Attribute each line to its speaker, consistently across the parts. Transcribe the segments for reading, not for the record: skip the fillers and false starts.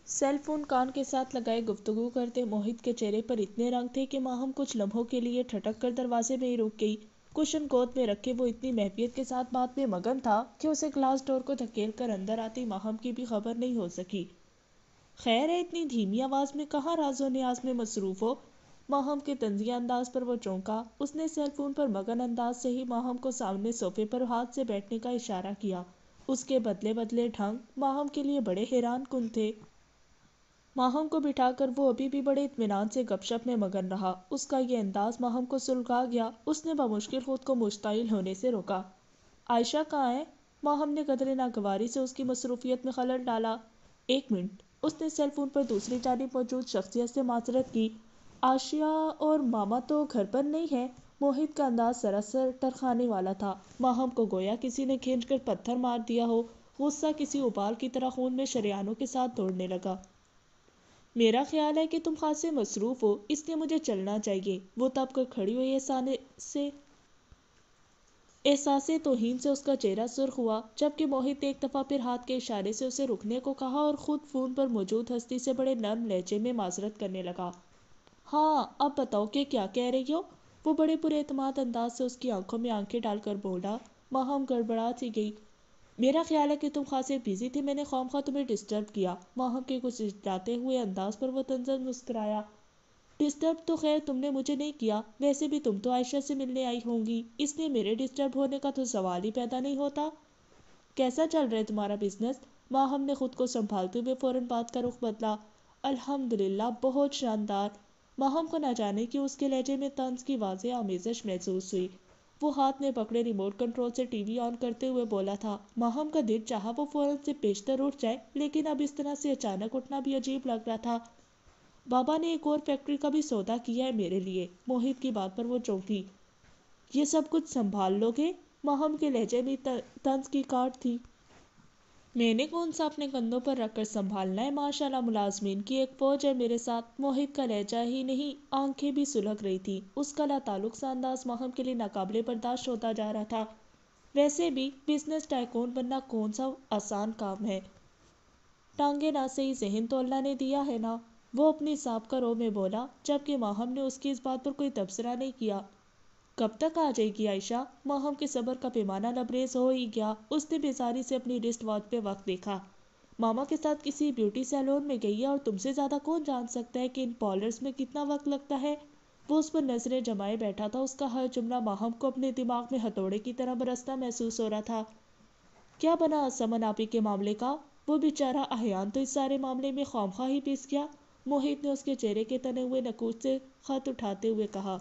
Speaker 1: Cell phone کان کے ساتھ لگائے گفتگو کرتے موہت کے چہرے پر اتنے رنگ تھے کہ ماہم کچھ لمحوں کے لیے ٹھٹک کر دروازے میں ہی رک گئی۔ کشن گود میں رکھے وہ اتنی محبت کے ساتھ بات میں مگن تھا کہ اسے گلاس ڈور کو دھکیل کر اندر آتی ماہم کی بھی خبر نہیں ہو سکی۔ خیر ہے، اتنی دھیمی آواز میں کہاں راز و نیاز میں مصروف ہو؟ ماہم کے طنزیہ انداز پر وہ چونکا۔ اس نے سیل فون پر مگن انداز سے ہی ماہم کو سامنے صوفے پر ہاتھ سے بیٹھنے کا اشارہ کیا۔ اس کے بدلے بدلے ڈھنگ ماہم کے لیے بڑے حیران کن تھے۔ ماہم کو بٹھا کر وہ ابھی بھی بڑے اطمینان سے گپ شپ میں مگن رہا۔ اس کا یہ انداز ماہم کو سلگا گیا۔ اس نے بمشکل خود کو مشتعل ہونے سے روکا۔ عائشہ کہاں ہے؟ ماہم نے قدرے ناگواری سے اس کی مصروفیت میں خلل ڈالا۔ ایک منٹ۔ اس نے سیل فون پر دوسری جانب موجود شخصیت سے معذرت کی۔ عائشہ اور ماما تو گھر پر نہیں ہے؟ موہت کا انداز سراسر ترخانے والا تھا۔ ماہم کو گویا کسی نے کھینچ کر پتھر مار دیا ہو۔ غصہ کسی ابال کی طرح خون میں شریانوں کے ساتھ دوڑنے لگا۔ میرا خیال ہے کہ تم خاصے مصروف ہو، اس لیے مجھے چلنا چاہیے۔ وہ تب کر کھڑی ہوئی احساس توہین سے اس کا چہرہ سرخ ہوا، جبکہ موہت نے ایک دفعہ پھر ہاتھ کے اشارے سے اسے رکنے کو کہا اور خود فون پر موجود ہستی سے بڑے نرم لہجے میں معذرت کرنے لگا۔ ہاں، اب بتاؤ کہ کیا کہہ رہی ہو؟ وہ بڑے پرے اعتماد انداز سے اس کی آنکھوں میں آنکھیں ڈال کر بولا۔ ماہم گڑبڑا سی گئی۔ میرا خیال ہے کہ تم خاصے بزی تھے، میں نے خواہ تمہیں ڈسٹرب کیا۔ ماہم کے کچھ جاتے ہوئے انداز پر وہ طنزاً مسکرایا۔ ڈسٹرب تو خیر تم نے مجھے نہیں کیا، ویسے بھی تم تو عائشہ سے ملنے آئی ہوں گی، اس لیے میرے ڈسٹرب ہونے کا تو سوال ہی پیدا نہیں ہوتا۔ کیسا چل رہا ہے تمہارا بزنس؟ ماہم نے خود کو سنبھالتے ہوئے فوراً بات کا رخ بدلا۔ الحمدللہ، بہت شاندار۔ ماہم کو نہ جانے کہ اس کے لہجے میں طنز کی واضح آمیزش محسوس ہوئی۔ وہ ہاتھ میں پکڑے ریموٹ کنٹرول سے ٹی وی آن کرتے ہوئے بولا تھا۔ ماہم کا دل چاہا وہ فوراً سے پیشتر اٹھ جائے، لیکن اب اس طرح سے اچانک اٹھنا بھی عجیب لگ رہا تھا۔ بابا نے ایک اور فیکٹری کا بھی سودا کیا ہے میرے لیے۔ موہت کی بات پر وہ چونکی۔ یہ سب کچھ سنبھال لو گے؟ ماہم کے لہجے میں طنز کی کاٹ تھی۔ میں نے کون سا اپنے کندھوں پر رکھ کر سنبھالنا ہے؟ ماشاءاللہ ملازمین کی ایک فوج ہے میرے ساتھ۔ موہت کا لہجہ ہی نہیں، آنکھیں بھی سلگ رہی تھی۔ اس کا لا تعلق سا انداز ماہم کے لیے ناقابل برداشت ہوتا جا رہا تھا۔ ویسے بھی بزنس ٹائکون بننا کون سا آسان کام ہے؟ ٹانگیں نہ صحیح، ذہن تو اللہ نے دیا ہے نا؟ وہ اپنی سابقہ رو میں بولا، جبکہ ماہم نے اس کی اس بات پر کوئی تبصرہ نہیں کیا۔ کب تک آ جائے گی عائشہ؟ ماہم کے صبر کا پیمانہ لبریز ہو ہی گیا۔ اس نے بیزاری سے اپنی رسٹ واچ پہ وقت دیکھا۔ ماما کے ساتھ کسی بیوٹی سیلون میں گئی ہے، اور تم سے زیادہ کون جان سکتا ہے کہ ان پارلرز میں کتنا وقت لگتا ہے؟ وہ اس پر نظریں جمائے بیٹھا تھا۔ اس کا ہر جملہ ماہم کو اپنے دماغ میں ہتھوڑے کی طرح برستا محسوس ہو رہا تھا۔ کیا بنا سمن آپی کے معاملے کا؟ وہ بیچارہ احیان تو اس سارے معاملے میں خواہ ہی پس گیا۔ موہت نے اس کے چہرے کے تنے ہوئے نکوچ سے خط اٹھاتے ہوئے کہا۔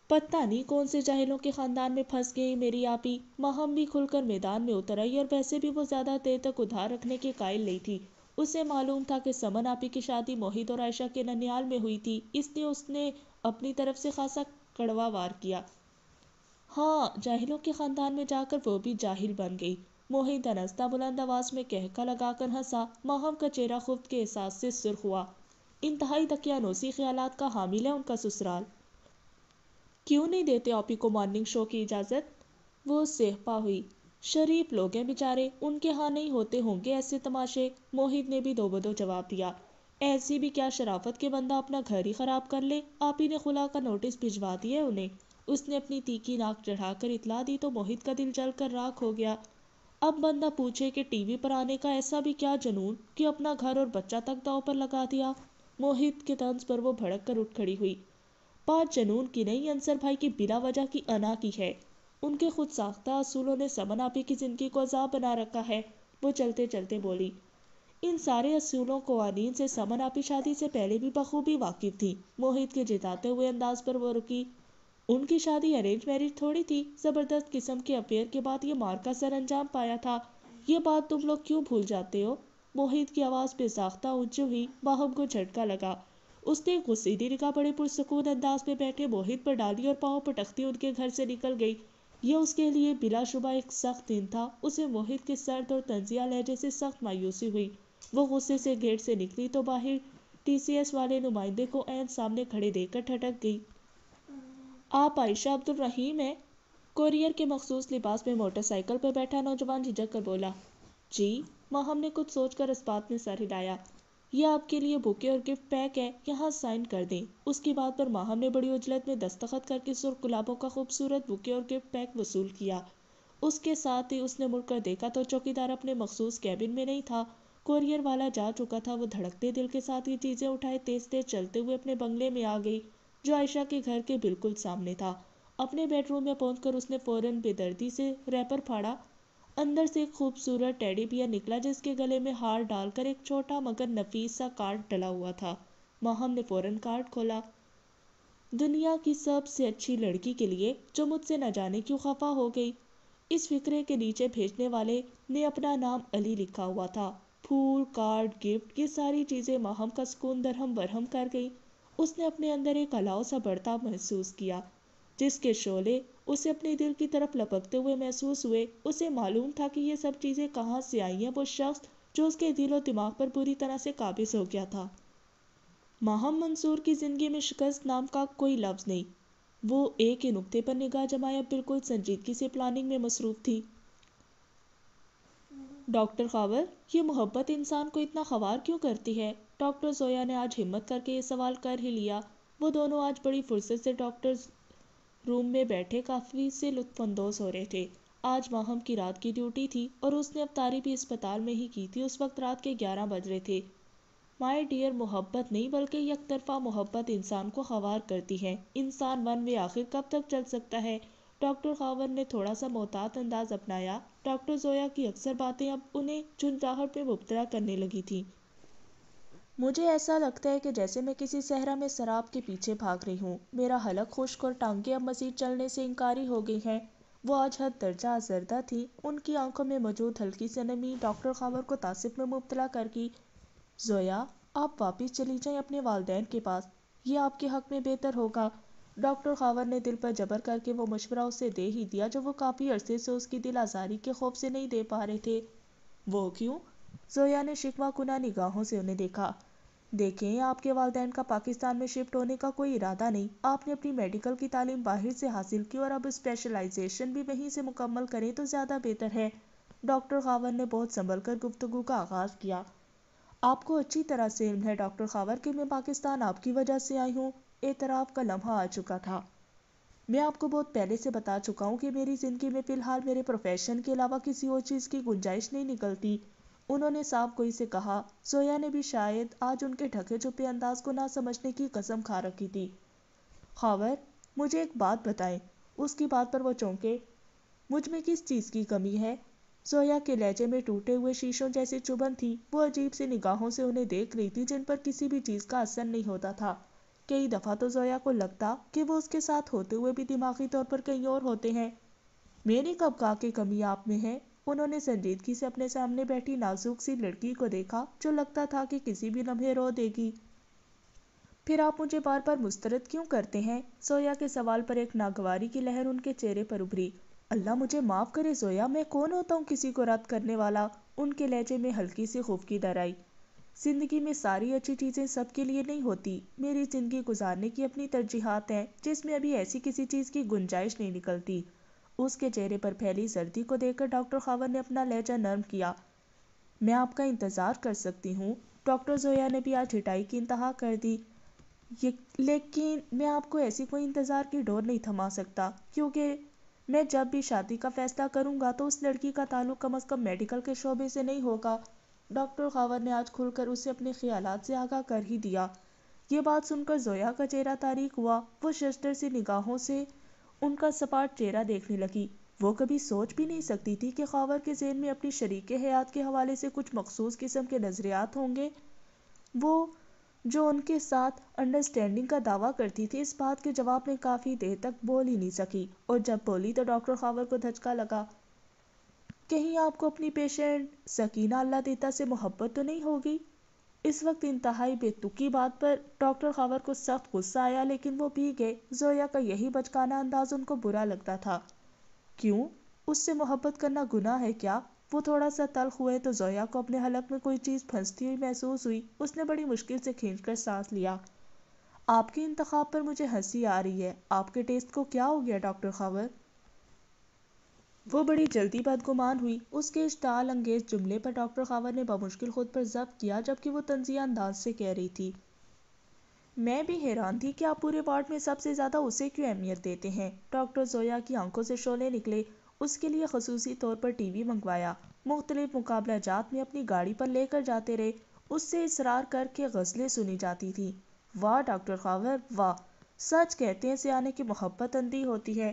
Speaker 1: پتہ نہیں کون سے جاہلوں کے خاندان میں پھنس گئی میری آپی۔ ماہم بھی کھل کر میدان میں اتر آئی، اور ویسے بھی وہ زیادہ دیر تک ادھار رکھنے کے قائل نہیں تھی۔ اسے معلوم تھا کہ سمن آپی کی شادی موہت اور عائشہ کے ننیال میں ہوئی تھی، اس لیے اس نے اپنی طرف سے خاصا کڑوا وار کیا۔ ہاں، جاہلوں کے خاندان میں جا کر وہ بھی جاہل بن گئی۔ موہت دھنستہ بلند آواز میں قہقہ لگا کر ہنسا۔ ماہم کا چہرہ خفت کے احساس سے سرخ ہوا۔ انتہائی دقیانوسی خیالات کا حامل ہے ان کا سسرال۔ کیوں نہیں دیتے آپی کو مارننگ شو کی اجازت؟ وہ سہپا ہوئی۔ شریف لوگ ہیں بیچارے، ان کے ہاں نہیں ہوتے ہوں گے ایسے تماشے۔ موہت نے بھی دو بدو جواب دیا۔ ایسی بھی کیا شرافت کہ بندہ اپنا گھر ہی خراب کر لے؟ آپی نے خلا کا نوٹس بھجوا دیا ہے انہیں۔ اس نے اپنی تیکھی ناک چڑھا کر اطلاع دی تو موہت کا دل جل کر راکھ ہو گیا۔ اب بندہ پوچھے کہ ٹی وی پر آنے کا ایسا بھی کیا جنون کہ اپنا گھر اور بچہ تک داؤ پر لگا دیا؟ موہت کے طنز پر وہ بھڑک کر اٹھ کھڑی ہوئی۔ بات جنون کی نہیں، انصر بھائی کی بلا وجہ کی انا کی ہے۔ ان کے خود ساختہ اصولوں نے سمن آپی کی زندگی کو عذاب بنا رکھا ہے۔ وہ چلتے چلتے بولی۔ ان سارے اصولوں قوانین سے سمن آپی شادی سے پہلے بھی بخوبی واقف تھی۔ موہت کے جتاتے ہوئے انداز پر وہ رکی۔ ان کی شادی ارینج میرج تھوڑی تھی، زبردست قسم کے افیئر کے بعد یہ مار کا سر انجام پایا تھا۔ یہ بات تم لوگ کیوں بھول جاتے ہو؟ موہت کی آواز بے ساختہ اونچی ہوئی۔ ماہم کو جھٹکا لگا۔ اس نے ایک غصیدی نگاہ بڑے پرسکون انداز میں بیٹھے موہت پر ڈالی اور پاؤں پٹکتی ان کے گھر سے نکل گئی۔ یہ اس کے لیے بلا شبہ ایک سخت دن تھا۔ اسے موہت کے سرد اور طنزیہ لہجے سے سخت مایوسی ہوئی۔ وہ غصے سے گیٹ سے نکلی تو باہر ٹی سی ایس والے نمائندے کو عین سامنے کھڑے دیکھ کر ٹھٹک گئی۔ آپ عائشہ عبدالرحیم ہیں؟ کوریئر کے مخصوص لباس میں موٹر سائیکل پر بیٹھا نوجوان جھجک کر بولا۔ جی، ماہم نے کچھ سوچ کر اس بات میں سر ہلایا۔ یہ آپ کے لیے بوکے اور گفٹ پیک ہے، یہاں سائن کر دیں۔ اس کی بات پر ماہم نے بڑی عجلت میں دستخط کر کے سرخ گلابوں کا خوبصورت بوکے اور گفٹ پیک وصول کیا۔ اس کے ساتھ ہی اس نے مڑ کر دیکھا تو چوکیدار اپنے مخصوص کیبن میں نہیں تھا۔ کوریئر والا جا چکا تھا۔ وہ دھڑکتے دل کے ساتھ یہ چیزیں اٹھائے تیز تیز چلتے ہوئے اپنے بنگلے میں آ گئی، جو عائشہ کے گھر کے بالکل سامنے تھا۔ اپنے بیڈ روم میں پہنچ کر اس نے فوراً بے دردی سے ریپر پھاڑا۔ اندر سے ایک خوبصورت ٹیڈی بیئر نکلا جس کے گلے میں ہار ڈال کر ایک چھوٹا مگر نفیس سا کارڈ ڈلا ہوا تھا۔ ماہم نے فوراً کارڈ کھولا۔ دنیا کی سب سے اچھی لڑکی کے لیے، جو مجھ سے نہ جانے کیوں خفا ہو گئی۔ اس فقرے کے نیچے بھیجنے والے نے اپنا نام علی لکھا ہوا تھا۔ پھول، کارڈ، گفٹ، یہ ساری چیزیں ماہم کا سکون درہم برہم کر گئی۔ اس نے اپنے اندر ایک الاؤ سا بڑھتا محسوس کیا، جس کے شعلے اسے اپنے دل کی طرف لپکتے ہوئے محسوس ہوئے۔ اسے معلوم تھا کہ یہ سب چیزیں کہاں سے آئی ہیں۔ وہ شخص جو اس کے دل و دماغ پر بری طرح سے قابض ہو گیا تھا۔ ماہم منصور کی زندگی میں شکست نام کا کوئی لفظ نہیں۔ وہ ایک ہی نقطے پر نگاہ جمائے اب بالکل سنجیدگی سے پلاننگ میں مصروف تھی۔ ڈاکٹر خاور، یہ محبت انسان کو اتنا خوار کیوں کرتی ہے؟ ڈاکٹر زویا نے آج ہمت کر کے یہ سوال کر ہی لیا۔ وہ دونوں آج بڑی فرصت سے ڈاکٹر روم میں بیٹھے کافی سے لطف اندوز ہو رہے تھے۔ آج ماہم کی رات کی ڈیوٹی تھی اور اس نے افطاری بھی اسپتال میں ہی کی تھی۔ اس وقت رات کے 11 بج رہے تھے۔ مائی ڈیئر، محبت نہیں بلکہ یک طرفہ محبت انسان کو خوار کرتی ہے۔ انسان ون وے آخر کب تک چل سکتا ہے؟ ڈاکٹر خاور نے تھوڑا سا محتاط انداز اپنایا۔ ڈاکٹر زویا کی اکثر باتیں اب انہیں جھنجھلاہٹ میں مبتلا کرنے لگی تھیں۔ مجھے ایسا لگتا ہے کہ جیسے میں کسی صحرا میں سراب کے پیچھے بھاگ رہی ہوں۔ میرا حلق خشک اور ٹانگیں اب مزید چلنے سے انکاری ہو گئی ہیں۔ وہ آج حد درجہ آزردہ تھی۔ ان کی آنکھوں میں موجود ہلکی سی نمی ڈاکٹر خاور کو تعصب میں مبتلا کر گئی۔ زویا، آپ واپس چلی جائیں اپنے والدین کے پاس، یہ آپ کے حق میں بہتر ہوگا۔ ڈاکٹر خاور نے دل پر جبر کر کے وہ مشورہ اسے دے ہی دیا جو وہ کافی عرصے سے اس کی دل آزاری کے خوف سے نہیں دے پا رہے تھے۔ وہ کیوں؟ زویا نے شکوہ کناں نگاہوں سے انہیں دیکھا۔ دیکھیں، آپ کے والدین کا پاکستان میں شفٹ ہونے کا کوئی ارادہ نہیں۔ آپ نے اپنی میڈیکل کی تعلیم باہر سے حاصل کی اور اب اسپیشلائزیشن بھی وہیں سے مکمل کریں تو زیادہ بہتر ہے۔ ڈاکٹر خاور نے بہت سنبھل کر گفتگو کا آغاز کیا۔ آپ کو اچھی طرح سے علم ہے ڈاکٹر خاور کہ میں پاکستان آپ کی وجہ سے آئی ہوں۔ اعتراف کا لمحہ آ چکا تھا۔ میں آپ کو بہت پہلے سے بتا چکا ہوں کہ میری زندگی میں فی الحال میرے پروفیشن کے علاوہ کسی اور چیز کی گنجائش نہیں نکلتی، انہوں نے صاف گوئی سے کہا۔ زویا نے بھی شاید آج ان کے ڈھکے چھپے انداز کو نہ سمجھنے کی قسم کھا رکھی تھی۔ خاور، مجھے ایک بات بتائیں۔ اس کی بات پر وہ چونکے۔ مجھ میں کس چیز کی کمی ہے؟ زویا کے لہجے میں ٹوٹے ہوئے شیشوں جیسی چبھن تھی۔ وہ عجیب سی نگاہوں سے انہیں دیکھ رہی تھی جن پر کسی بھی چیز کا اثر نہیں ہوتا تھا۔ کئی دفعہ تو زویا کو لگتا کہ وہ اس کے ساتھ ہوتے ہوئے بھی دماغی طور پر کہیں اور ہوتے ہیں۔ میں نے کب کہا کہ کمی آپ میں ہے؟ انہوں نے سنجیدگی سے اپنے سامنے بیٹھی نازک سی لڑکی کو دیکھا جو لگتا تھا کہ کسی بھی لمحے رو دے گی۔ پھر آپ مجھے بار بار مسترد کیوں کرتے ہیں؟ زویا کے سوال پر ایک ناگواری کی لہر ان کے چہرے پر ابھری۔ اللہ مجھے معاف کرے زویا، میں کون ہوتا ہوں کسی کو رد کرنے والا؟ ان کے لہجے میں ہلکی سی خفگی در آئی۔ زندگی میں ساری اچھی چیزیں سب کے لیے نہیں ہوتی۔ میری زندگی گزارنے کی اپنی ترجیحات ہیں جس میں ابھی ایسی کسی چیز کی گنجائش نہیں نکلتی۔ اس کے چہرے پر پھیلی سردی کو دیکھ کر ڈاکٹر خاور نے اپنا لہجہ نرم کیا۔ میں آپ کا انتظار کر سکتی ہوں۔ ڈاکٹر زویا نے بھی آج ہٹائی کی انتہا کر دی۔ لیکن میں آپ کو ایسی کوئی انتظار کی ڈور نہیں تھما سکتا، کیونکہ میں جب بھی شادی کا فیصلہ کروں گا تو اس لڑکی کا تعلق کم از کم میڈیکل کے شعبے سے نہیں ہوگا۔ ڈاکٹر خاور نے آج کھل کر اسے اپنے خیالات سے آگاہ کر ہی دیا۔ یہ بات سن کر زویا کا چہرہ تاریک ہوا۔ وہ ششدر سی نگاہوں سے ان کا سپاٹ چہرہ دیکھنے لگی۔ وہ کبھی سوچ بھی نہیں سکتی تھی کہ خاور کے ذہن میں اپنی شریک حیات کے حوالے سے کچھ مخصوص قسم کے نظریات ہوں گے۔ وہ جو ان کے ساتھ انڈرسٹینڈنگ کا دعویٰ کرتی تھی، اس بات کے جواب میں کافی دیر تک بول ہی نہیں سکی، اور جب بولی تو ڈاکٹر خاور کو دھچکا لگا۔ کہیں آپ کو اپنی پیشنٹ سکینہ اللہ دیتا سے محبت تو نہیں ہوگی؟ اس وقت انتہائی بے تکی بات پر ڈاکٹر خاور کو سخت غصہ آیا، لیکن وہ بھی گئے۔ زویا کا یہی بچکانہ انداز ان کو برا لگتا تھا۔ کیوں؟ اس سے محبت کرنا گناہ ہے کیا؟ وہ تھوڑا سا تلخ ہوئے تو زویا کو اپنے حلق میں کوئی چیز پھنستی ہوئی محسوس ہوئی۔ اس نے بڑی مشکل سے کھینچ کر سانس لیا۔ آپ کے انتخاب پر مجھے ہنسی آ رہی ہے۔ آپ کے ٹیسٹ کو کیا ہو گیا ڈاکٹر خاور؟ وہ بڑی جلدی بدگمان ہوئی۔ اس کے اشتعال انگیز جملے پر ڈاکٹر خاور نے بمشکل خود پر ضبط کیا، جبکہ وہ طنزیہ انداز سے کہہ رہی تھی، میں بھی حیران تھی کہ آپ پورے وارڈ میں سب سے زیادہ اسے کیوں اہمیت دیتے ہیں۔ ڈاکٹر زویا کی آنکھوں سے شعلے نکلے۔ اس کے لیے خصوصی طور پر ٹی وی منگوایا، مختلف مقابلہ جات میں اپنی گاڑی پر لے کر جاتے رہے، اس سے اصرار کر کے غزلیں سنی جاتی تھیں۔ واہ ڈاکٹر خاور واہ، سچ کہتے ہیں سیانے کی محبت اندھی ہوتی ہے۔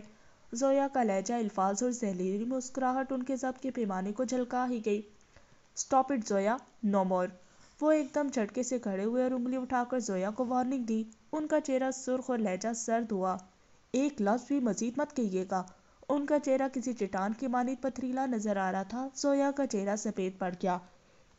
Speaker 1: زویا کا لہجہ، الفاظ اور زہریلی مسکراہٹ ان کے ضبط کے پیمانے کو جھلکا ہی گئی۔ اسٹاپ اٹ زویا، نو مور۔ وہ ایک دم جھٹکے سے کھڑے ہوئے اور انگلی اٹھا کر زویا کو وارننگ دی۔ ان کا چہرہ سرخ اور لہجہ سرد ہوا۔ ایک لفظ بھی مزید مت کہیے گا۔ ان کا چہرہ کسی چٹان کی مانند پتھریلا نظر آ رہا تھا۔ زویا کا چہرہ سفید پڑ گیا۔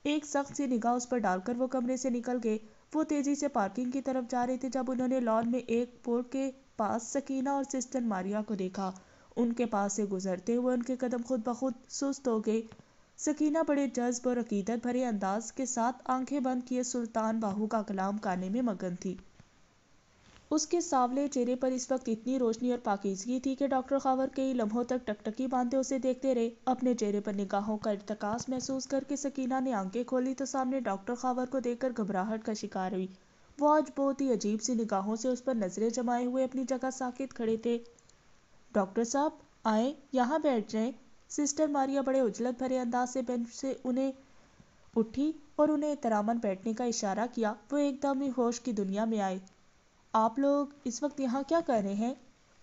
Speaker 1: ایک سخت سی نگاہ اس پر ڈال کر وہ کمرے سے نکل گئے۔ وہ تیزی سے پارکنگ کی طرف جا رہے تھے جب انہوں نے لان میں ایک پور کے پاس سکینہ اور سسٹر ماریا کو دیکھا۔ ان کے پاس سے گزرتے ہوئے ان کے قدم خود بخود سست ہو گئے۔ سکینہ بڑے جذب اور عقیدت بھرے انداز کے ساتھ آنکھیں بند کیے سلطان باہو کا کلام گانے میں مگن تھی۔ اس کے سانولے چہرے پر اس وقت اتنی روشنی اور پاکیزگی تھی کہ ڈاکٹر خاور کئی لمحوں تک ٹکٹکی باندھے اسے دیکھتے رہے۔ اپنے چہرے پر نگاہوں کا ارتکاز محسوس کر کے سکینہ نے آنکھیں کھولی تو سامنے ڈاکٹر خاور کو دیکھ کر گھبراہٹ کا شکار ہوئی۔ وہ آج بہت ہی عجیب سی نگاہوں سے اس پر نظریں جمائے ہوئے اپنی جگہ ساکت کھڑے تھے۔ ڈاکٹر صاحب آئیں، یہاں بیٹھ جائیں۔ سسٹر ماریا بڑے عجلت بھرے انداز سے بینچ سے انہیں اٹھی اور انہیں احتراماً بیٹھنے کا اشارہ کیا۔ وہ ایک دم ہی ہوش کی دنیا میں آئے۔ آپ لوگ اس وقت یہاں کیا کر رہے ہیں؟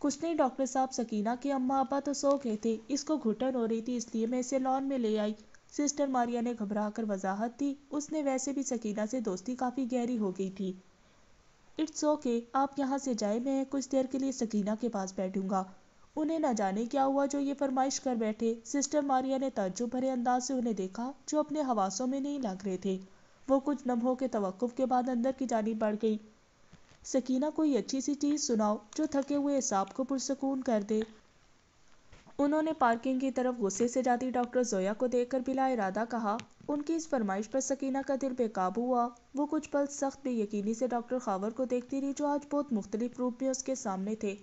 Speaker 1: کچھ نہیں ڈاکٹر صاحب، سکینہ کے اماں ابا تو سو گئے تھے، اس کو گھٹن ہو رہی تھی اس لیے میں اسے لان میں لے آئی۔ سسٹر ماریا نے گھبرا کر وضاحت دی۔ اس نے ویسے بھی سکینہ سے دوستی کافی گہری ہو گئی تھی۔ اٹس اوکے، آپ یہاں سے جائیں، میں کچھ دیر کے لیے سکینہ کے پاس بیٹھوں گا۔ انہیں نہ جانے کیا ہوا جو یہ فرمائش کر بیٹھے۔ سسٹر ماریا نے تعجب بھرے انداز سے انہیں دیکھا جو اپنے حواسوں میں نہیں لگ رہے تھے۔ وہ کچھ لمحوں کے توقف کے بعد اندر کی جانب بڑھ گئی۔ سکینہ کوئی اچھی سی چیز سناؤ جو تھکے ہوئے اعصاب کو پرسکون کر دے۔ انہوں نے پارکنگ کی طرف غصے سے جاتی ڈاکٹر زویا کو دیکھ کر بلا ارادہ کہا۔ ان کی اس فرمائش پر سکینہ کا دل بے قابو ہوا۔ وہ کچھ پل سخت بے یقینی سے ڈاکٹر خاور کو دیکھتی رہی جو آج بہت مختلف روپ میں اس کے سامنے تھے۔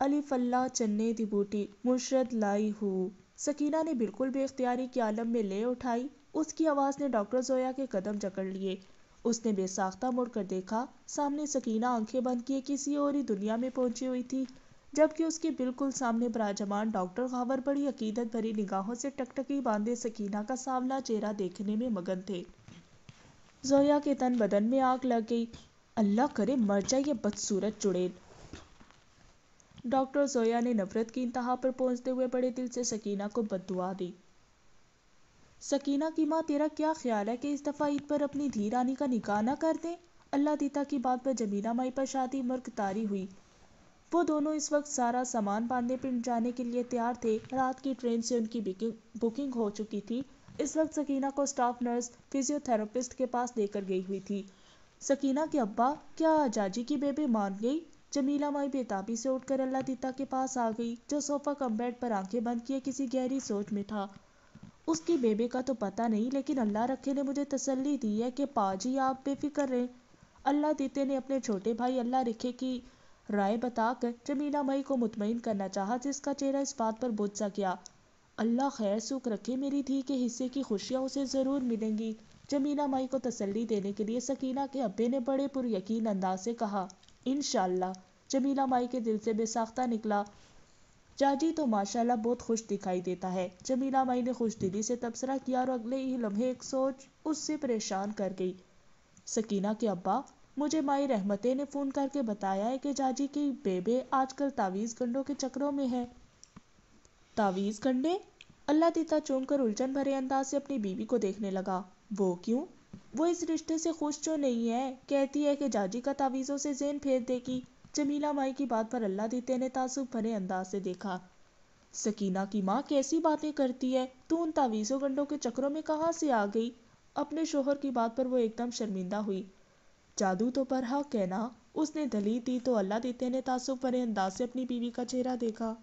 Speaker 1: الف اللہ چنے دی بوٹی مرشد لائی ہو، سکینہ نے بالکل بے اختیاری کے عالم میں لے اٹھائی۔ اس کی آواز نے ڈاکٹر زویا کے قدم جکڑ لیے۔ اس نے بے ساختہ مڑ کر دیکھا۔ سامنے سکینہ آنکھیں بند کیے کسی اور ہی دنیا میں پہنچی ہوئی تھی، جبکہ اس کے بالکل سامنے براجمان ڈاکٹر خاور بڑی عقیدت بھری نگاہوں سے ٹکٹکی باندھے سکینہ کا سانولا چہرہ دیکھنے میں مگن تھے۔ زویا کے تن بدن میں آگ لگ گئی۔ اللہ کرے مر جائے یہ بدصورت چڑیل۔ ڈاکٹر زویا نے نفرت کی انتہا پر پہنچتے ہوئے بڑے دل سے سکینہ کو بددعا دی۔ سکینہ کی ماں، تیرا کیا خیال ہے کہ اس دفعہ عید پر اپنی دھی رانی کا نکاح نہ کر دیں؟ اللہ دیتا کی بات پر جمیلہ مائی پر شادی مرگ طاری ہوئی۔ وہ دونوں اس وقت سارا سامان باندھنے پنڈ جانے کے لیے تیار تھے۔ رات کی ٹرین سے ان کی بکنگ ہو چکی تھی۔ اس وقت سکینہ کو اسٹاف نرس فزیو تھراپسٹ کے پاس لے کر گئی ہوئی تھی۔ سکینہ کے ابا، کیا جاجی کی بیبی مان گئی؟ جمیلہ مائی بے تابی سے اٹھ کر اللہ دیتا کے پاس آ گئی جو صوفہ کم بیڈ پر آنکھیں بند کیے کسی گہری سوچ میں تھا۔ اس کی بیبے کا تو پتہ نہیں، لیکن اللہ رکھے نے مجھے تسلی دی ہے کہ پا جی آپ بے فکر رہیں۔ اللہ دیتے نے اپنے چھوٹے بھائی اللہ رکھے کی رائے بتا کر جمیلہ مائی کو مطمئن کرنا چاہا، جس کا چہرہ اس بات پر بجھ سا گیا۔ اللہ خیر سکھ رکھے، میری دھی کے حصے کی خوشیاں اسے ضرور ملیں گی۔ جمیلہ مائی کو تسلی دینے کے لیے سکینہ کے ابے نے بڑے پر یقین انداز سے کہا، انشاءاللہ۔ جمیلہ مائی کے دل سے بے ساختہ نکلا، جاجی تو ماشاءاللہ بہت خوش دکھائی دیتا ہے۔ جمیلہ مائی نے خوش دلی سے تبصرہ کیا اور اگلے ہی لمحے ایک سوچ اس سے پریشان کر گئی۔ سکینہ کے ابا، مجھے مائی رحمتیں نے فون کر کے بتایا ہے کہ جاجی کی بیبے آج کل تعویذ گنڈوں کے چکروں میں ہے۔ تعویذ گنڈے؟ اللہ دیتا چونک کر الجھن بھرے انداز سے اپنی بیوی کو دیکھنے لگا۔ وہ کیوں؟ وہ اس رشتے سے خوش جو نہیں ہے، کہتی ہے کہ جاجی کا تعویذوں سے ذہن پھیر دے گی۔ جمیلہ مائی کی بات پر اللہ دیتے نے تعصب بھرے انداز سے دیکھا۔ سکینہ کی ماں کیسی باتیں کرتی ہے؟ تو ان تعویذوں گنڈوں کے چکروں میں کہاں سے آ گئی؟ اپنے شوہر کی بات پر وہ ایک دم شرمندہ ہوئی۔ جادو تو برحق ہے نا؟ اس نے دلیل دی تو اللہ دیتے نے تعصب بھرے انداز سے اپنی بیوی کا چہرہ دیکھا۔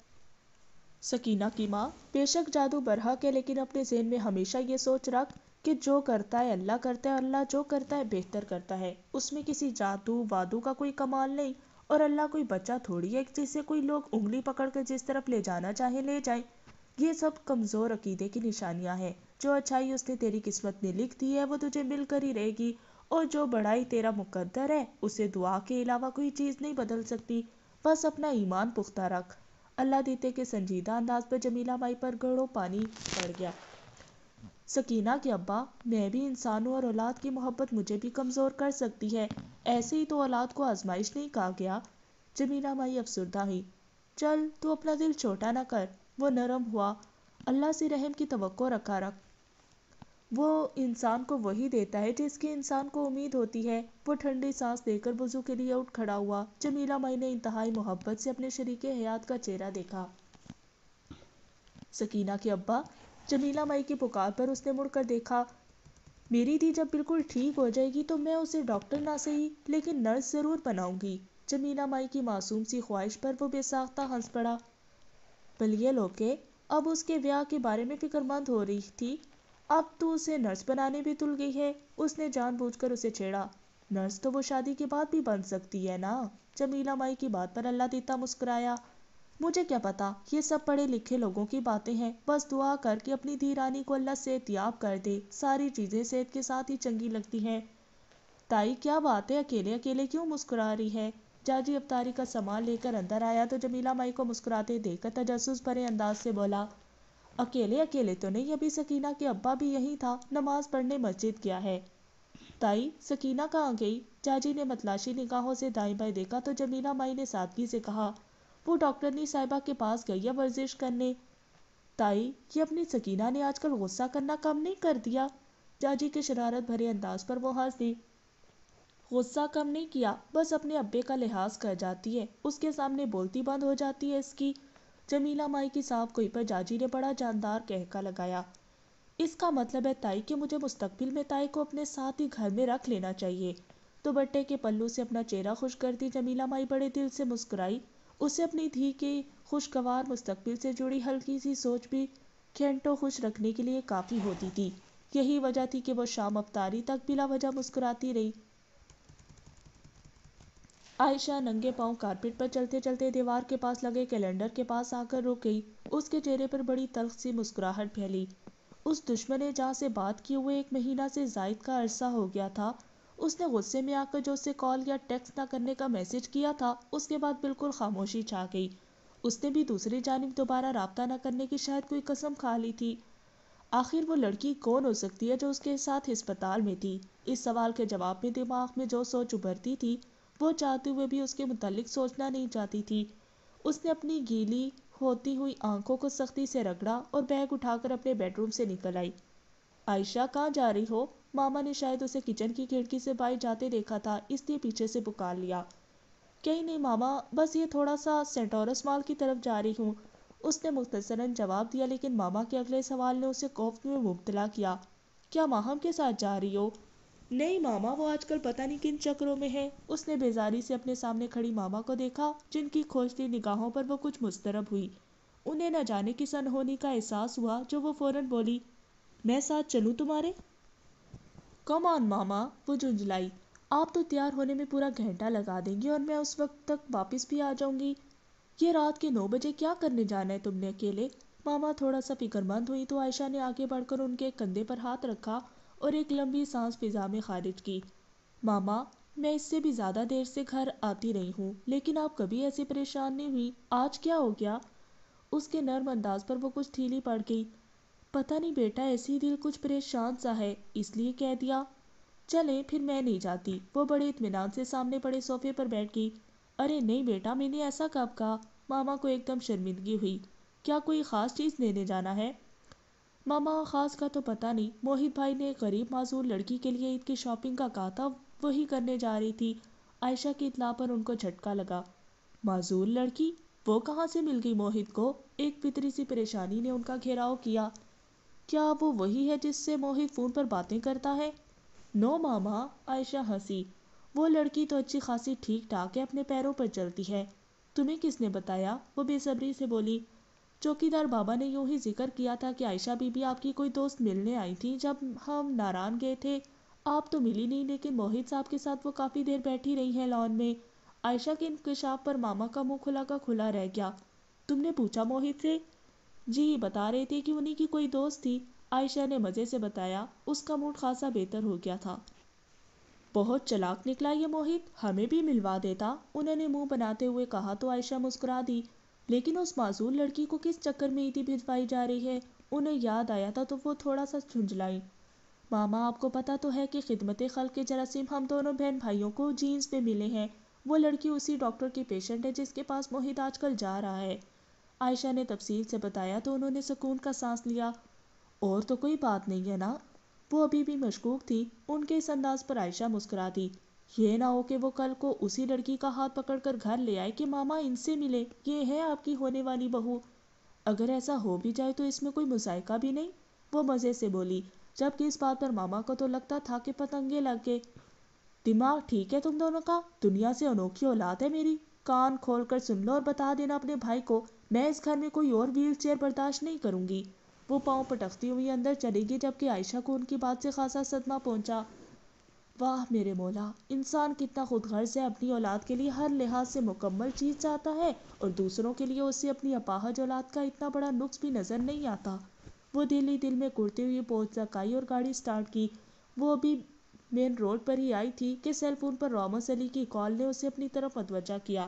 Speaker 1: سکینہ کی ماں، بے شک جادو برحق ہے، لیکن اپنے ذہن میں ہمیشہ یہ سوچ رکھ کہ جو کرتا ہے اور اللہ جو کرتا ہے بہتر کرتا ہے۔ اس میں کسی جادو وادو کا کوئی کمال نہیں، اور اللہ کوئی بچہ تھوڑی ہے جسے کوئی لوگ انگلی پکڑ کر جس طرف لے جانا چاہیں لے جائیں۔ یہ سب کمزور عقیدے کی نشانیاں ہیں۔ جو اچھائی اس نے تیری قسمت میں لکھ دی ہے وہ تجھے مل کر ہی رہے گی، اور جو بڑائی تیرا مقدر ہے اسے دعا کے علاوہ کوئی چیز نہیں بدل سکتی۔ بس اپنا ایمان پختہ رکھ۔ اللہ دیتے کہ سنجیدہ انداز پر جمیلہ مائی پر گھڑوں پانی پڑ گیا۔ سکینہ کے ابا، میں بھی انسان ہوں اور اولاد کی محبت مجھے بھی کمزور کر سکتی ہے، ایسے ہی تو اولاد کو آزمائش نہیں کہا گیا؟ جمیلہ مائی افسردہ ہوئی۔ چل تو اپنا دل چھوٹا نہ کر۔ وہ نرم ہوا۔ اللہ سے رحم کی توقع رکھا رکھ، وہ انسان کو وہی دیتا ہے جس کی انسان کو امید ہوتی ہے۔ وہ ٹھنڈی سانس دے کر وضو کے لیے اٹھ کھڑا ہوا۔ جمیلہ مائی نے انتہائی محبت سے اپنے شریک حیات کا چہرہ دیکھا۔ سکینہ کے ابا، جمیلہ مائی کی پکار پر اس نے مڑ کر دیکھا۔ میری دھی جب بالکل ٹھیک ہو جائے گی تو میں اسے ڈاکٹر نہ صحیح لیکن نرس ضرور بناؤں گی۔ جمیلہ مائی کی معصوم سی خواہش پر وہ بے ساختہ ہنس پڑا۔ بلیے لوکے، اب اس کے بیاہ کے بارے میں فکر مند ہو رہی تھی، اب تو اسے نرس بنانے بھی تل گئی ہے۔ اس نے جان بوجھ کر اسے چھیڑا۔ نرس تو وہ شادی کے بعد بھی بن سکتی ہے نا؟ جمیلہ مائی کی بات پر اللہ دیتا مسکرایا۔ مجھے کیا پتا، یہ سب پڑھے لکھے لوگوں کی باتیں ہیں، بس دعا کر کے اپنی دھی رانی کو اللہ صحت یاب کر دے، ساری چیزیں صحت کے ساتھ ہی چنگی لگتی ہیں۔ تائی کیا بات ہے، اکیلے اکیلے کیوں مسکرا رہی ہے؟ جاجی افطاری کا سامان لے کر اندر آیا تو جمیلہ مائی کو مسکراتے دیکھ کر تجسس بھرے انداز سے بولا، اکیلے اکیلے تو نہیں، ابھی سکینہ کے ابا بھی یہیں تھا، نماز پڑھنے مسجد گیا ہے۔ تائی سکینہ کہاں گئی؟ جاجی نے متلاشی نگاہوں سے دائیں بائیں دیکھا تو جمیلہ مائی نے سادگی سے کہا، وہ ڈاکٹرنی صاحبہ کے پاس گئی ہے ورزش کرنے۔ تائی، یہ اپنی سکینہ نے آج کل غصہ کرنا کم نہیں کر دیا؟ جاجی کے شرارت بھرے انداز پر وہ ہنس دی۔ غصہ کم نہیں کیا، بس اپنے ابے کا لحاظ کر جاتی ہے، اس کے سامنے بولتی بند ہو جاتی ہے اس کی۔ جمیلہ مائی کی صاف گوئی پر جاجی نے بڑا جاندار کہکا لگایا۔ اس کا مطلب ہے تائی کہ مجھے مستقبل میں تائی کو اپنے ساتھ ہی گھر میں رکھ لینا چاہیے۔ دوپٹے کے پلو سے اپنا چہرہ خشک کرتی جمیلہ مائی بڑے دل سے مسکرائی۔ اسے اپنی دھی کے خوشگوار مستقبل سے جڑی ہلکی سی سوچ بھی گھنٹوں خوش رکھنے کے لیے کافی ہوتی تھی۔ یہی وجہ تھی کہ وہ شام افطاری تک بلا وجہ مسکراتی رہی۔ عائشہ ننگے پاؤں کارپیٹ پر چلتے چلتے دیوار کے پاس لگے کیلنڈر کے پاس آ کر رک گئی۔ اس کے چہرے پر بڑی تلخ سی مسکراہٹ پھیلی۔ اس دشمن جاں سے بات کیے ہوئے 1 مہینہ سے زائد کا عرصہ ہو گیا تھا۔ اس نے غصے میں آ کر جو اسے کال یا ٹیکسٹ نہ کرنے کا میسج کیا تھا، اس کے بعد بالکل خاموشی چھا گئی۔ اس نے بھی دوسری جانب دوبارہ رابطہ نہ کرنے کی شاید کوئی قسم کھا لی تھی۔ آخر وہ لڑکی کون ہو سکتی ہے جو اس کے ساتھ ہسپتال میں تھی؟ اس سوال کے جواب میں دماغ میں جو سوچ ابھرتی تھی وہ چاہتے ہوئے بھی اس کے متعلق سوچنا نہیں چاہتی تھی۔ اس نے اپنی گیلی ہوتی ہوئی آنکھوں کو سختی سے رگڑا اور بیگ اٹھا کر اپنے بیڈ روم سے نکل آئی۔ عائشہ، کہاں جا رہی ہو؟ ماما نے شاید اسے کچن کی کھڑکی سے باہر جاتے دیکھا تھا، اس لیے پیچھے سے پکار لیا۔ کہیں نہیں ماما، بس یہ تھوڑا سا سینٹورس مال کی طرف جا رہی ہوں، اس نے مختصراً جواب دیا، لیکن ماما کے اگلے سوال نے اسے خوف میں مبتلا کیا۔ کیا ماہم کے ساتھ جا رہی ہو؟ نہیں ماما، وہ آج کل پتہ نہیں کن چکروں میں ہے۔ اس نے بیزاری سے اپنے سامنے کھڑی ماما کو دیکھا، جن کی کھوجتی نگاہوں پر وہ کچھ مضطرب ہوئی۔ انہیں نہ جانے کس انہونی کا احساس ہوا جو وہ فوراً بولی، میں ساتھ چلوں تمہارے؟ کم آن ماما، وہ جھنجھلائی، آپ تو تیار ہونے میں پورا گھنٹہ لگا دیں گی اور میں اس وقت تک واپس بھی آ جاؤں گی۔ یہ رات کے 9 بجے کیا کرنے جانا ہے تم نے اکیلے؟ ماما تھوڑا سا فکر مند ہوئی تو عائشہ نے آگے بڑھ کر ان کے کندھے پر ہاتھ رکھا اور ایک لمبی سانس فضا میں خارج کی۔ ماما، میں اس سے بھی زیادہ دیر سے گھر آتی رہی ہوں، لیکن آپ کبھی ایسی پریشان نہیں ہوئی، آج کیا ہو گیا؟ اس کے نرم انداز پر وہ کچھ ڈھیلی پڑ گئی۔ پتہ نہیں بیٹا، ایسی دل کچھ پریشان سا ہے، اس لیے کہہ دیا۔ چلیں پھر، میں نہیں جاتی۔ وہ بڑے اطمینان سے سامنے پڑے صوفے پر بیٹھ گئی۔ ارے نہیں بیٹا، میں نے ایسا کب کہا؟ ماما کو ایک دم شرمندگی ہوئی۔ کیا کوئی خاص چیز لینے جانا ہے؟ ماما، خاص کا تو پتہ نہیں، موہت بھائی نے ایک غریب معذور لڑکی کے لیے عید کی شاپنگ کا کہا تھا، وہی کرنے جا رہی تھی۔ عائشہ کی اطلاع پر ان کو جھٹکا لگا۔ معذور لڑکی؟ وہ کہاں سے مل گئی موہت کو؟ ایک فطری سی پریشانی نے ان کا گھیراؤ کیا۔ کیا وہ وہی ہے جس سے موہت فون پر باتیں کرتا ہے؟ نو ماما، عائشہ ہنسی، وہ لڑکی تو اچھی خاصی ٹھیک ٹھاک ہے، اپنے پیروں پر چلتی ہے۔ تمہیں کس نے بتایا؟ وہ بے صبری سے بولی۔ چوکیدار بابا نے یوں ہی ذکر کیا تھا کہ عائشہ بی بی آپ کی کوئی دوست ملنے آئی تھی جب ہم ناران گئے تھے، آپ تو ملی نہیں، لیکن موہت صاحب کے ساتھ وہ کافی دیر بیٹھی رہی ہیں لان میں۔ عائشہ کے انکشاف پر ماما کا منہ کھلا کا کھلا رہ گیا۔ تم نے پوچھا موہت سے؟ جی بتا رہے تھے کہ انہی کی کوئی دوست تھی، عائشہ نے مزے سے بتایا۔ اس کا موڈ خاصا بہتر ہو گیا تھا۔ بہت چلاک نکلا یہ موہت، ہمیں بھی ملوا دیتا، انہوں نے منہ بناتے ہوئے کہا تو عائشہ مسکرا دی۔ لیکن اس معذور لڑکی کو کس چکر میں عیدی بھجوائی جا رہی ہے، انہیں یاد آیا تھا تو وہ تھوڑا سا جھنجھلائیں۔ ماما آپ کو پتا تو ہے کہ خدمت خلق کے جراثیم ہم دونوں بہن بھائیوں کو جینز میں ملے ہیں، وہ لڑکی اسی ڈاکٹر کی پیشنٹ ہے جس کے پاس موہت آج کل جا رہا ہے۔ عائشہ نے تفصیل سے بتایا تو انہوں نے سکون کا سانس لیا۔ اور تو کوئی بات نہیں ہے نا؟ وہ ابھی بھی مشکوک تھی، ان کے اس انداز پر عائشہ مسکرا دی۔ یہ نہ ہو کہ وہ کل کو اسی لڑکی کا ہاتھ پکڑ کر گھر لے آئے کہ ماما ان سے ملے، یہ ہے آپ کی ہونے والی بہو۔ اگر ایسا ہو بھی جائے تو اس میں کوئی مذائقہ بھی نہیں، وہ مزے سے بولی، جبکہ اس بات پر ماما کو تو لگتا تھا کہ پتنگے لگ گئے۔ دماغ ٹھیک ہے تم دونوں کا؟ دنیا سے انوکھی اولاد ہے میری، کان کھول کر سن لو اور بتا دینا اپنے بھائی کو، میں اس گھر میں کوئی اور ویل چیئر برداشت نہیں کروں گی۔ وہ پاؤں پٹکتی ہوئی اندر چلے گی، جبکہ عائشہ کو ان کی بات سے خاصا صدمہ پہنچا۔ واہ میرے مولا، انسان کتنا خود غرض ہے، اپنی اولاد کے لیے ہر لحاظ سے مکمل چیز چاہتا ہے اور دوسروں کے لیے اسے اپنی اپاہج اولاد کا اتنا بڑا نقص بھی نظر نہیں آتا۔ وہ دل ہی دل میں کرتے ہوئے پہنچ سکائی اور گاڑی سٹارٹ کی۔ وہ ابھی مین روڈ پر ہی آئی تھی کہ سیل فون پر راموس علی کی کال نے اسے اپنی طرف متوجہ کیا۔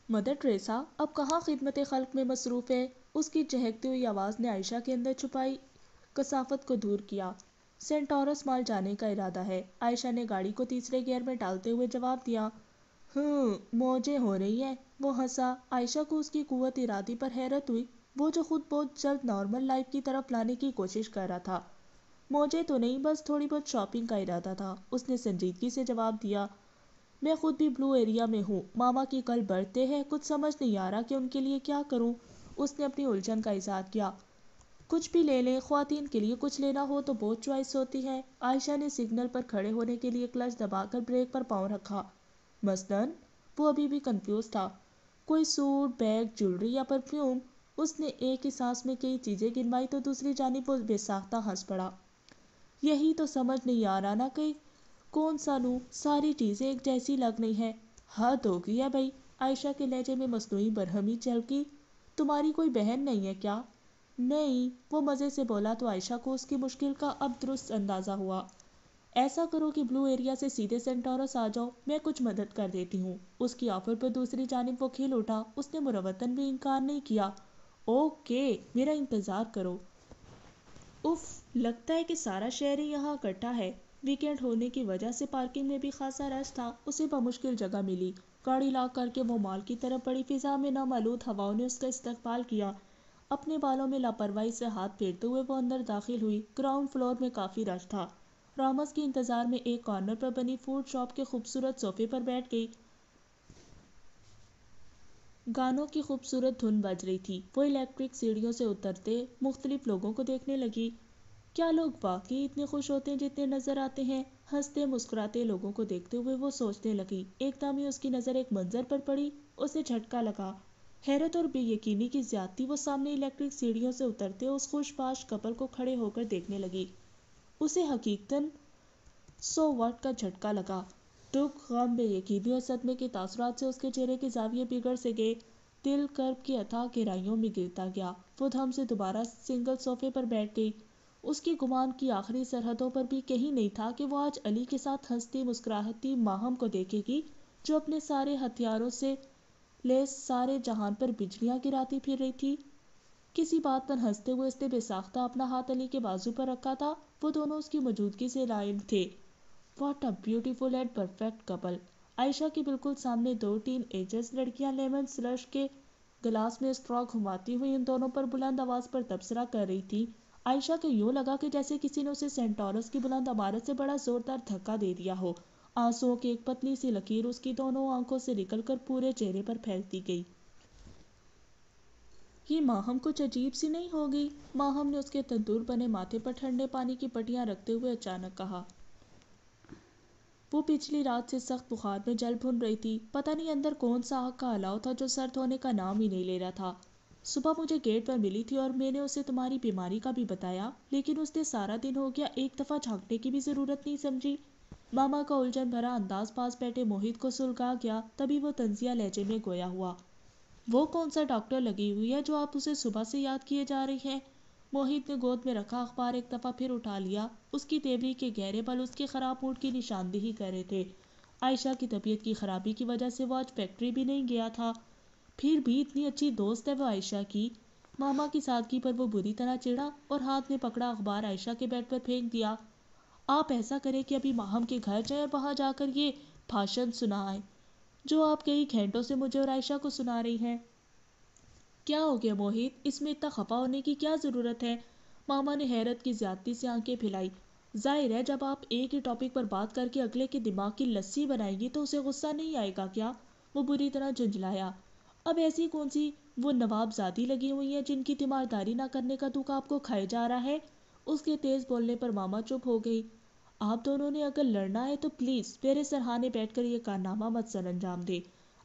Speaker 1: مدر ٹریسا اب کہاں خدمت خلق میں مصروف ہے؟ اس کی چہکتی ہوئی آواز نے عائشہ کے اندر چھپائی کثافت کو دور کیا۔ سینٹورس مال جانے کا ارادہ ہے، عائشہ نے گاڑی کو تیسرے گیئر میں ڈالتے ہوئے جواب دیا۔ موجیں ہو رہی ہیں، وہ ہنسا۔ عائشہ کو اس کی قوت ارادی پر حیرت ہوئی، وہ جو خود بہت جلد نارمل لائف کی طرف لانے کی کوشش کر رہا تھا۔ موجیں تو نہیں، بس تھوڑی بہت شاپنگ کا ارادہ تھا، اس نے سنجیدگی سے جواب دیا۔ میں خود بھی بلو ایریا میں ہوں، ماما کی کل برتھ ڈے ہے، کچھ سمجھ نہیں آ رہا کہ ان کے لیے کیا کروں، اس نے اپنی الجھن کا اظہار کیا۔ کچھ بھی لے لیں، خواتین کے لیے کچھ لینا ہو تو بہت چوائس ہوتی ہے۔ عائشہ نے سگنل پر کھڑے ہونے کے لیے کلچ دبا کر بریک پر پاؤں رکھا۔ مثلاً؟ وہ ابھی بھی کنفیوز تھا۔ کوئی سوٹ، بیگ، جیولری یا پرفیوم؟ اس نے ایک ہی سانس میں کئی چیزیں گنوائی تو دوسری جانب وہ بے ساختہ ہنس پڑا۔ یہی تو سمجھ نہیں آ رہا نا کہ کون سا لوں، ساری چیزیں ایک جیسی لگ نہیں ہے۔ حد ہو گئی ہے بھائی، عائشہ کے لہجے میں مصنوعی برہمی چلکی۔ تمہاری کوئی بہن نہیں ہے کیا؟ نہیں، وہ مزے سے بولا تو عائشہ کو اس کی مشکل کا اب درست اندازہ ہوا۔ ایسا کرو کہ بلو ایریا سے سیدھے سینٹورس آ جاؤ، میں کچھ مدد کر دیتی ہوں۔ اس کی آفر پر دوسری جانب وہ کھل اٹھا، اس نے مروتاً بھی انکار نہیں کیا۔ اوکے، میرا انتظار کرو۔ اف، لگتا ہے کہ سارا شہر ہی یہاں اکٹھا ہے۔ ویکینڈ ہونے کی وجہ سے پارکنگ میں بھی خاصا رش تھا، اسے بمشکل جگہ ملی۔ گاڑی لاک کر کے وہ مال کی طرف بڑی، فضا میں نم آلود ہواؤں نے اس کا استقبال کیا۔ اپنے بالوں میں لاپرواہی سے ہاتھ پھیرتے ہوئے وہ اندر داخل ہوئی۔ گراؤنڈ فلور میں کافی رش تھا۔ رامز کے انتظار میں ایک کارنر پر بنی فوڈ شاپ کے خوبصورت صوفے پر بیٹھ گئی۔ گانوں کی خوبصورت دھن بج رہی تھی۔ وہ الیکٹرک سیڑھیوں سے اترتے مختلف لوگوں کو دیکھنے لگی۔ کیا لوگ واقعی اتنے خوش ہوتے ہیں جتنے نظر آتے ہیں؟ ہنستے مسکراتے لوگوں کو دیکھتے ہوئے وہ سوچنے لگی۔ ایک دم ہی اس کی نظر ایک منظر پر پڑی، اسے جھٹکا لگا۔ حیرت اور بے یقینی کی زیادتی وہ سامنے الیکٹرک سیڑھیوں سے اترتے اس خوش باش کپل کو کھڑے ہو کر دیکھنے لگی۔ اسے حقیقتاً سو واٹ کا جھٹکا لگا۔ دکھ، غم، بے یقینی اور صدمے کے تاثرات سے اس کے چہرے کے زاویے بگڑ سے گئے۔ دل کرب کی اتھاہ گہرائیوں میں گرتا گیا۔ وہ دھم سے دوبارہ سنگل صوفے پر بیٹھ گئی۔ اس کی گمان کی آخری سرحدوں پر بھی کہیں نہیں تھا کہ وہ آج علی کے ساتھ ہنستی مسکراتی ماہم کو دیکھے گی، جو اپنے سارے ہتھیاروں سے لیس سارے جہان پر بجلیاں گراتی پھر رہی تھی۔ کسی بات پر ہنستے ہوئے اس نے بے ساختہ اپنا ہاتھ علی کے بازو پر رکھا تھا، وہ دونوں اس کی موجودگی سے لائم تھے۔ What a beautiful and perfect couple. Ayesha کے بالکل سامنے دو ٹین ایجرز لڑکیاں لیمن سلش کے گلاس میں اسٹرا گھماتی ہوئی ان دونوں پر بلند آواز پر تبصرہ کر رہی تھی۔ عائشہ کو یوں لگا کہ جیسے کسی نے اسے سینٹورس کی بلند عمارت سے بڑا زوردار دھکا دے دیا ہو۔ آنسوؤں کی ایک پتلی سی لکیر اس کی دونوں آنکھوں سے نکل کر پورے چہرے پر پھیلتی گئی۔ یہ ماہم کچھ عجیب سی نہیں ہوگی؟ ماہم نے اس کے تندور بنے ماتھے پر ٹھنڈے پانی کی پٹیاں رکھتے ہوئے اچانک کہا۔ وہ پچھلی رات سے سخت بخار میں جل بھن رہی تھی، پتہ نہیں اندر کون سا آگ کا الاؤ تھا جو سرد ہونے کا نام ہی نہیں لے رہا تھا۔ صبح مجھے گیٹ پر ملی تھی اور میں نے اسے تمہاری بیماری کا بھی بتایا، لیکن اس نے سارا دن ہو گیا ایک دفعہ جھانکنے کی بھی ضرورت نہیں سمجھی۔ ماما کا الجھن بھرا انداز پاس بیٹھے موہت کو سلگا گیا، تبھی وہ طنزیہ لہجے میں گویا ہوا۔ وہ کون سا ڈاکٹر لگی ہوئی ہے جو آپ اسے صبح سے یاد کیے جا رہی ہیں؟ موہت نے گود میں رکھا اخبار ایک دفعہ پھر اٹھا لیا۔ اس کی تیوری کے گہرے بل اس کے خراب موڈ کی نشاندہی کر رہے تھے۔ عائشہ کی طبیعت کی خرابی کی وجہ سے وہ آج فیکٹری بھی نہیں گیا تھا۔ پھر بھی اتنی اچھی دوست ہے وہ عائشہ کی۔ ماما کی سادگی پر وہ بری طرح چڑھا اور ہاتھ میں پکڑا اخبار عائشہ کے بیڈ پر پھینک دیا۔ آپ ایسا کریں کہ ابھی ماہم کے گھر جائیں اور وہاں جا کر یہ بھاشن سنائیں جو آپ کئی گھنٹوں سے مجھے اور عائشہ کو سنا رہی ہیں۔ کیا ہو گیا موہت؟ اس میں اتنا خفا ہونے کی کیا ضرورت ہے؟ ماما نے حیرت کی زیادتی سے آنکھیں پھیلائی۔ ظاہر ہے جب آپ ایک ہی ٹاپک پر بات کر کے اگلے کے دماغ کی لسی بنائیں گی تو اسے غصہ نہیں آئے گا کیا؟ وہ بری طرح جھنجھلایا۔ اب ایسی کون سی وہ نواب زادی لگی ہوئی ہیں جن کی تیمارداری نہ کرنے کا دکھ آپ کو کھائے جا رہا ہے؟ اس کے تیز بولنے پر ماما چپ ہو گئی۔ آپ دونوں نے اگر لڑنا ہے تو پلیز میرے سرہانے بیٹھ کر یہ کارنامہ مت سر انجام دے۔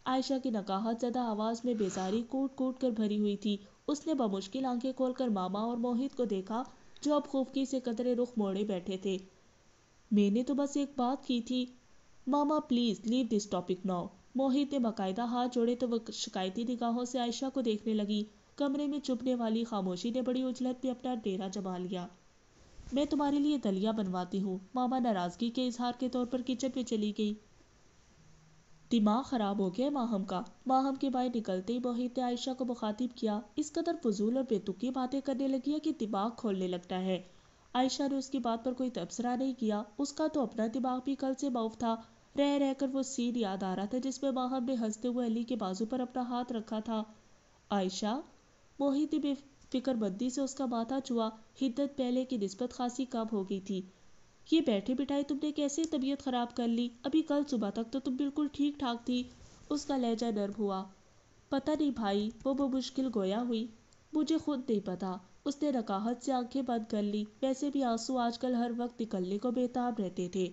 Speaker 1: عائشہ کی نقاہت زدہ آواز میں بیزاری کوٹ کوٹ کر بھری ہوئی تھی۔ اس نے بمشکل آنکھیں کھول کر ماما اور موہت کو دیکھا جو اب خوفکی سے قدرے رخ موڑے بیٹھے تھے۔ میں نے تو بس ایک بات کی تھی۔ Mama please leave this topic now. Mohit نے باقاعدہ ہاتھ جوڑے تو وہ شکایتی نگاہوں سے عائشہ کو دیکھنے لگی۔ کمرے میں چبھنے والی خاموشی نے بڑی اجلت میں اپنا ڈیرا جما لیا۔ میں تمہارے لیے دلیا بنواتی ہوں۔ ماما ناراضگی کے اظہار کے طور پر کچن میں چلی گئی۔ دماغ خراب ہو گیا ماہم کا۔ ماہم کے بائیں نکلتے ہی موہت نے عائشہ کو مخاطب کیا۔ اس قدر فضول اور بے تکی باتیں کرنے لگی ہے کہ دماغ کھولنے لگتا ہے۔ عائشہ نے اس کی بات پر کوئی تبصرہ نہیں کیا۔ اس کا تو اپنا دماغ بھی کل سے معاف تھا۔ رہ رہ کر وہ سین یاد آ رہا تھا جس میں ماہم نے ہنستے ہوئے علی کے بازو پر اپنا ہاتھ رکھا تھا۔ عائشہ، موہت نے بے فکر بندی سے اس کا ماتھا چھوا۔ حدت پہلے کی نسبت خاصی کم ہو گئی تھی۔ یہ بیٹھے بٹھائے تم نے کیسے طبیعت خراب کر لی؟ ابھی کل صبح تک تو تم بالکل ٹھیک ٹھاک تھی۔ اس کا لہجہ نرم ہوا۔ پتہ نہیں بھائی، وہ بمشکل گویا ہوئی۔ مجھے خود نہیں پتا۔ اس نے نقاہت سے آنکھیں بند کر لی۔ ویسے بھی آنسو آج کل ہر وقت نکلنے کو بےتاب رہتے تھے۔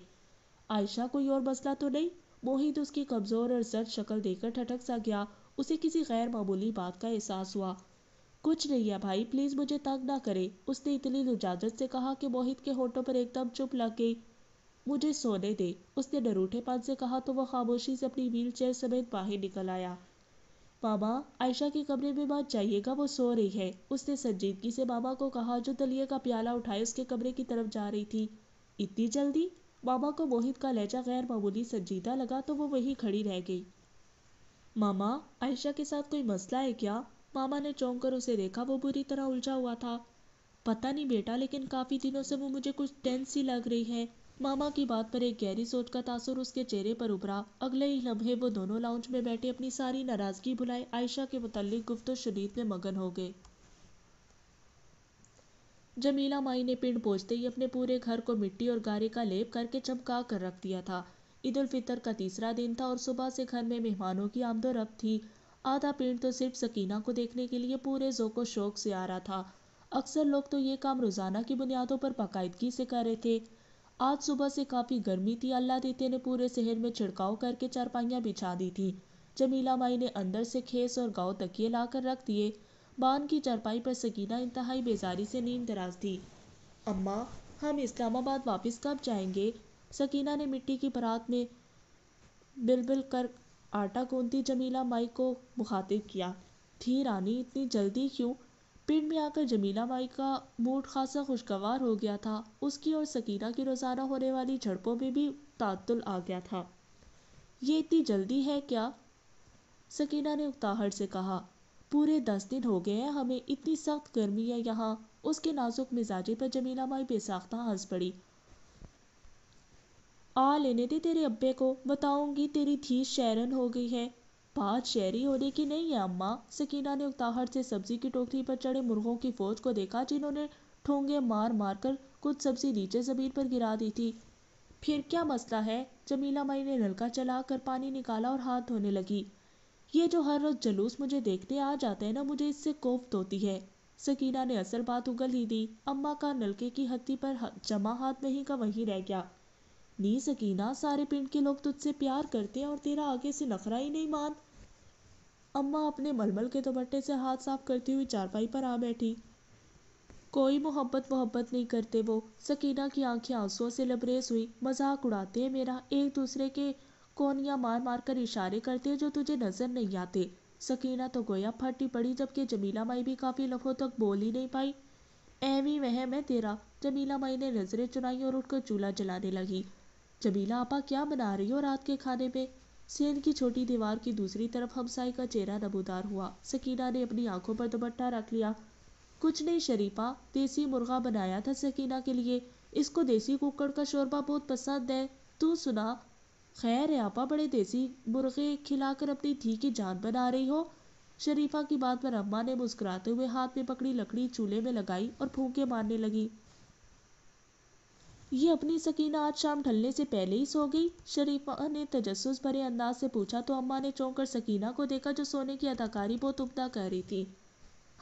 Speaker 1: عائشہ، کوئی اور مسئلہ تو نہیں؟ موہت اس کی کمزور اور زرد شکل دیکھ کر ٹھٹک سا گیا۔ اسے کسی غیر معمولی بات کا احساس ہوا۔ کچھ نہیں ہے بھائی، پلیز مجھے تنگ نہ کرے، اس نے اتنی لجاجت سے کہا کہ موہت کے ہونٹوں پر ایک دم چپ لگ گئی۔ مجھے سونے دے، اس نے نروٹھے پن سے کہا تو وہ خاموشی سے اپنی ویل چیئر سمیت باہر نکل آیا۔ ماما، عائشہ کے کمرے میں مت جائیے گا، وہ سو رہی ہے، اس نے سنجیدگی سے ماما کو کہا جو دلیے کا پیالہ اٹھائے اس کے کمرے کی طرف جا رہی تھی۔ اتنی جلدی؟ ماما کو موہت کا لہجہ غیر معمولی سنجیدہ لگا تو وہ وہیں کھڑی رہ گئی۔ ماما، عائشہ کے ساتھ کوئی مسئلہ ہے کیا؟ ماما نے چونک کر اسے دیکھا۔ وہ بری طرح الجھا ہوا تھا۔ پتہ نہیں بیٹا، لیکن کافی دنوں سے وہ مجھے کچھ ٹینس سی لگ رہی ہے۔ ماما کی بات پر ایک گہری سوچ کا تاثر اس کے چہرے پر ابھرا۔ اگلے ہی لمحے وہ دونوں لاؤنج میں بیٹھے اپنی ساری ناراضگی بھلائے عائشہ کے متعلق گفت و شنید میں مگن ہو گئے۔ جمیلہ مائی نے پنڈ پہنچتے ہی اپنے پورے گھر کو مٹی اور گارے کا لیپ کر کے چمکا کر رکھ دیا تھا۔ عید الفطر کا تیسرا دن تھا اور صبح سے گھر میں مہمانوں کی آمد و رفت تھی۔ آدھا پنڈ تو صرف سکینہ کو دیکھنے کے لیے پورے ذوق و شوق سے آ رہا تھا۔ اکثر لوگ تو یہ کام روزانہ کی بنیادوں پر باقاعدگی سے کر رہے تھے۔ آج صبح سے کافی گرمی تھی۔ اللہ دیتے نے پورے شہر میں چھڑکاؤ کر کے چارپائیاں بچھا دی تھیں۔ جمیلہ مائی نے اندر سے خیس اور گاؤ تکیے لا کر رکھ دیے۔ بان کی چارپائی پر سکینہ انتہائی بیزاری سے نیند دراز تھی۔ اماں، ہم اسلام آباد واپس کب جائیں گے؟ سکینہ نے مٹی کی پرات میں بل بل کر آٹا گوندتی جمیلہ مائی کو مخاطب کیا۔ تھی رانی، اتنی جلدی کیوں؟ پنڈ میں آ کر جمیلہ مائی کا موڈ خاصا خوشگوار ہو گیا تھا۔ اس کی اور سکینہ کی روزانہ ہونے والی جھڑپوں میں بھی تعطل آ گیا تھا۔ یہ اتنی جلدی ہے کیا؟ سکینہ نے اکتاہٹ سے کہا۔ پورے 10 دن ہو گئے ہیں ہمیں، اتنی سخت گرمی ہے یہاں۔ اس کے نازک مزاجی پر جمیلہ مائی بے ساختہ ہنس پڑی۔ آ لینے دے تیرے ابے کو، بتاؤں گی تیری دھی شیرن ہو گئی ہے۔ بات شہری ہونے کی نہیں ہے اماں۔ سکینہ نے اکتاہٹ سے سبزی کی ٹوکری پر چڑھے مرغوں کی فوج کو دیکھا جنہوں نے ٹھونگے مار مار کر کچھ سبزی نیچے زمین پر گرا دی تھی۔ پھر کیا مسئلہ ہے؟ جمیلہ مائی نے نلکا چلا کر پانی نکالا اور ہاتھ دھونے لگی۔ یہ جو ہر روز جلوس مجھے دیکھنے آ جاتے ہیں نا، مجھے اس سے کوفت ہوتی ہے۔ سکینہ نے اصل بات اگل ہی دی۔ اماں کا نلکے کی ہتھی پر جمع ہاتھ وہیں کا وہیں رہ گیا۔ نی سکینہ، سارے پنڈ کے لوگ تجھ سے پیار کرتے ہیں اور تیرا آگے سے نخرہ ہی نہیں مان۔ اماں اپنے ململ کے دوپٹے سے ہاتھ صاف کرتی ہوئی چارپائی پر آ بیٹھی۔ کوئی محبت نہیں کرتے وہ۔ سکینہ کی آنکھیں آنسوؤں سے لبریز ہوئی۔ مذاق اڑاتے ہیں میرا، ایک دوسرے کے کونیاں مار مار کر اشارے کرتے ہیں جو تجھے نظر نہیں آتے۔ سکینہ تو گویا پھٹی پڑی، جبکہ جمیلہ مائی بھی کافی لمحوں تک بول ہی نہیں پائی۔ ایویں وہم ہے تیرا۔ جمیلہ مائی نے نظریں چنائی اور اٹھ کر چولہا جلانے لگی۔ جمیلہ آپا کیا بنا رہی ہو رات کے کھانے میں؟ سین کی چھوٹی دیوار کی دوسری طرف ہمسائے کا چہرہ نمودار ہوا۔ سکینہ نے اپنی آنکھوں پر دوپٹہ رکھ لیا۔ کچھ نہیں شریفہ، دیسی مرغا بنایا تھا سکینہ کے لیے، اس کو دیسی ککڑ کا شوربہ بہت پسند ہے۔ تو سنا؟ خیر ہے آپا، بڑے دیسی مرغے کھلا کر اپنی دھی کی جان بنا رہی ہو۔ شریفہ کی بات پر اماں نے مسکراتے ہوئے ہاتھ میں پکڑی لکڑی چولہے میں لگائی اور پھونکے مارنے لگی۔ یہ اپنی سکینہ آج شام ڈھلنے سے پہلے ہی سو گئی؟ شریفہ نے تجسس بھرے انداز سے پوچھا تو اماں نے چونک کر سکینہ کو دیکھا جو سونے کی اداکاری بہت عمدہ کر رہی تھی۔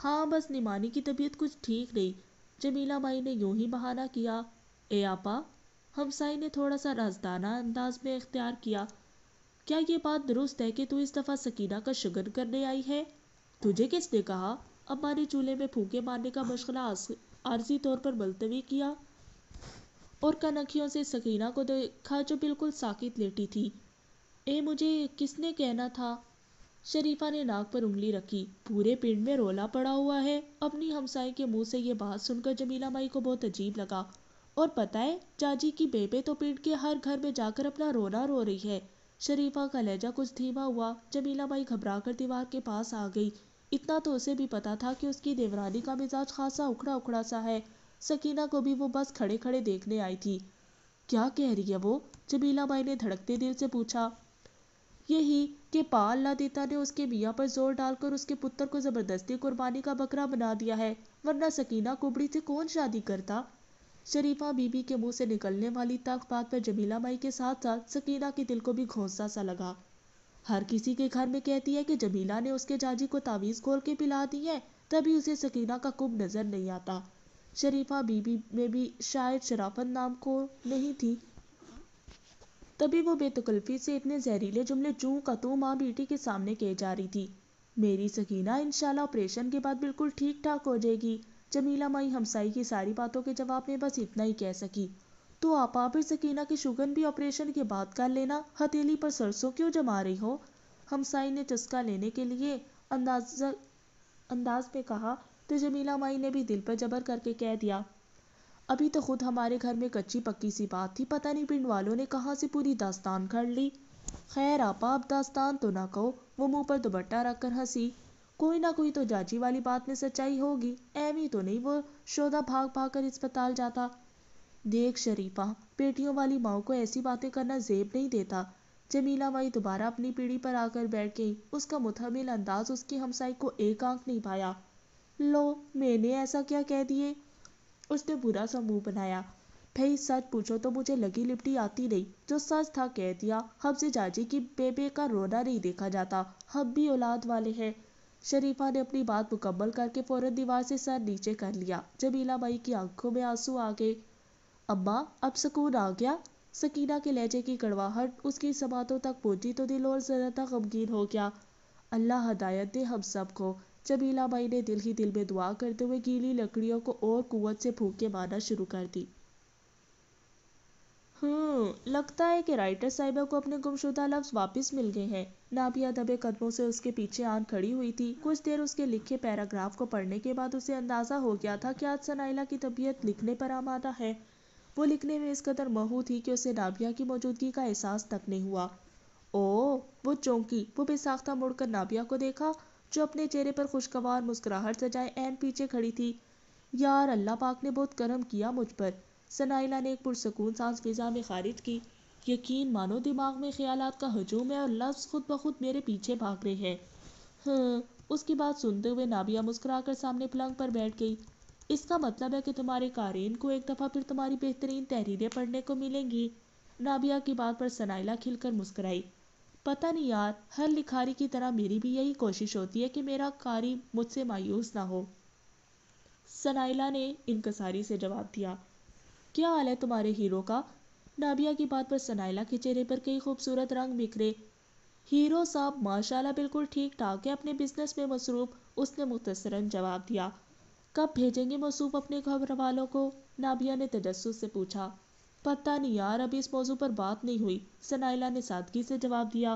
Speaker 1: ہاں بس نعمانی کی طبیعت کچھ ٹھیک نہیں، جمیلہ مائی نے یوں ہی بہانہ کیا۔ اے آپا، ہمسائی نے تھوڑا سا رازدانہ انداز میں اختیار کیا، کیا یہ بات درست ہے کہ تو اس دفعہ سکینہ کا شگن کرنے آئی ہے؟ تجھے کس نے کہا؟ اماں نے چولہے میں پھونکے مارنے کا مشغلہ عارضی طور پر ملتوی کیا اور کنکھیوں سے سکینہ کو دیکھا جو بالکل ساکت لیٹی تھی۔ مجھے کس نے کہنا تھا؟ شریفہ نے ناک پر انگلی رکھی۔ پورے پنڈ میں رولا پڑا ہوا ہے۔ اپنی ہمسائے کے منہ سے یہ بات سن کر جمیلہ مائی کو بہت عجیب لگا۔ اور پتہ ہے، جاجی کی بیبے تو پنڈ کے ہر گھر میں جا کر اپنا رونا رو رہی ہے۔ شریفہ کا لہجہ کچھ دھیما ہوا۔ جمیلہ مائی گھبرا کر دیوار کے پاس آ گئی۔ اتنا تو اسے بھی پتا تھا کہ اس کی دیورانی کا مزاج خاصا اکھڑا اکھڑا سا ہے۔ سکینہ کو بھی وہ بس کھڑے کھڑے دیکھنے آئی تھی۔ کیا کہہ رہی ہے وہ؟ جمیلہ مائی نے دھڑکتے دل سے پوچھا۔ یہی کہ پا اللہ دیتا نے اس کے میاں پر زور ڈال کر اس کے پتر کو زبردستی قربانی کا بکرا بنا دیا ہے، ورنہ سکینہ کبڑی سے کون شادی کرتا؟ شریفہ بی بی کے منہ سے نکلنے والی تلخ بات پر جمیلہ مائی کے ساتھ ساتھ سکینہ کے دل کو بھی گھونسا سا لگا۔ ہر کسی کے گھر میں کہتی ہے کہ جمیلہ نے اس کے جاجی کو تعویذ کھول کے پلا دی ہے، تبھی اسے سکینہ کا کب نظر نہیں آتا۔ شریفہ بی بی میں بھی شاید شرافت نام کو نہیں تھی، تبھی وہ بے تکلفی سے اتنے زہریلے جملے جوں کا توں ماں بیٹی کے سامنے کہے جا رہی تھی۔ میری سکینہ انشاءاللہ آپریشن کے بعد بالکل ٹھیک ٹھاک ہو جائے گی۔ جمیلہ مائی ہمسائی کی ساری باتوں کے جواب میں بس اتنا ہی کہہ سکی۔ تو آپا پھر سکینہ کی شگن بھی آپریشن کے بعد کر لینا، ہتھیلی پر سرسوں کیوں جما رہی ہو؟ ہمسائی نے چسکا لینے کے لیے انداز میں کہا تو جمیلہ مائی نے بھی دل پر جبر کر کے کہہ دیا، ابھی تو خود ہمارے گھر میں کچی پکی سی بات تھی، پتہ نہیں پنڈ والوں نے کہاں سے پوری داستان کر لی۔ خیر آپا اب داستان تو نہ کہو۔ وہ منہ پر دوپٹہ رکھ کر ہنسی۔ کوئی نہ کوئی تو جاجی والی بات میں سچائی ہوگی، ایویں تو نہیں وہ شودا بھاگ بھاگ کر اسپتال جاتا۔ دیکھ شریفہ، بیٹیوں والی ماؤں کو ایسی باتیں کرنا زیب نہیں دیتا۔ جمیلہ مائی دوبارہ اپنی پیڑھی پر آ کر بیٹھ گئی۔ اس کا متحمل انداز اس کی ہمسائی کو ایک آنکھ نہیں پایا۔ لو، میں نے ایسا کیا کہہ دیے؟ اس نے برا سا منہ بنایا۔ بھئی سچ پوچھو تو مجھے لگی لپٹی آتی نہیں، جو سچ تھا کہہ دیا۔ ہم سے جاجی کی بیبے کا رونا نہیں دیکھا جاتا، ہم بھی اولاد والے ہیں۔ شریفہ نے اپنی بات مکمل کر کے فوراً دیوار سے سر نیچے کر لیا۔ جمیلہ مائی کی آنکھوں میں آنسو آ گئے۔ اماں اب سکون آ گیا؟ سکینہ کے لہجے کی کڑواہٹ اس کی سماعتوں تک پہنچی تو دل اور زیادہ غمگین ہو گیا۔ اللہ ہدایت دے ہم سب کو۔ جمیلہ مائی نے دل ہی دل میں دعا کرتے ہوئے گیلی لکڑیوں کو اور قوت سے پھونکے مارنا شروع کر دی۔ لگتا ہے کہ رائٹر صاحبہ کو اپنے گمشدہ لفظ واپس مل گئے ہیں۔ نابیہ دبے قدموں سے اس کے پیچھے آن کھڑی ہوئی تھی۔ کچھ دیر اس کے لکھے پیراگراف کو پڑھنے کے بعد اسے اندازہ ہو گیا تھا کہ آج ثنائلہ کی طبیعت لکھنے پر آمادہ ہے۔ وہ لکھنے میں اس قدر مہو تھی کہ اسے نابیہ کی موجودگی کا احساس تک نہیں ہوا۔ وہ چونکی۔ وہ بے ساختہ مڑ کر نابیہ کو دیکھا جو اپنے چہرے پر خوشگوار مسکراہٹ سجائے عین پیچھے کھڑی تھی۔ یار اللہ پاک نے بہت کرم کیا مجھ پر، ثنائلہ نے ایک پرسکون سانس فضا میں خارج کی۔ یقین مانو دماغ میں خیالات کا ہجوم ہے اور لفظ خود بخود میرے پیچھے بھاگ رہے ہیں۔ اس کی بات سنتے ہوئے نابیہ مسکرا کر سامنے پلنگ پر بیٹھ گئی۔ اس کا مطلب ہے کہ تمہارے قارئین کو ایک دفعہ پھر تمہاری بہترین تحریریں پڑھنے کو ملیں گی۔ نابیہ کی بات پر ثنائلہ کھل کر مسکرائی۔ پتہ نہیں یار، ہر لکھاری کی طرح میری بھی یہی کوشش ہوتی ہے کہ میرا قاری مجھ سے مایوس نہ ہو۔ ثنائلہ نے انکساری سے جواب دیا۔ کیا حال ہے تمہارے ہیرو کا؟ نابیہ کی بات پر ثنائلہ کے چہرے پر کئی خوبصورت رنگ بکھرے۔ ہیرو صاحب ماشاءاللہ بالکل ٹھیک ٹھاک ہے، اپنے بزنس میں مصروف، اس نے مختصراً جواب دیا۔ کب بھیجیں گے موصوف اپنے گھر والوں کو؟ نابیہ نے تجسس سے پوچھا۔ پتہ نہیں یار، ابھی اس موضوع پر بات نہیں ہوئی، ثنائلہ نے سادگی سے جواب دیا۔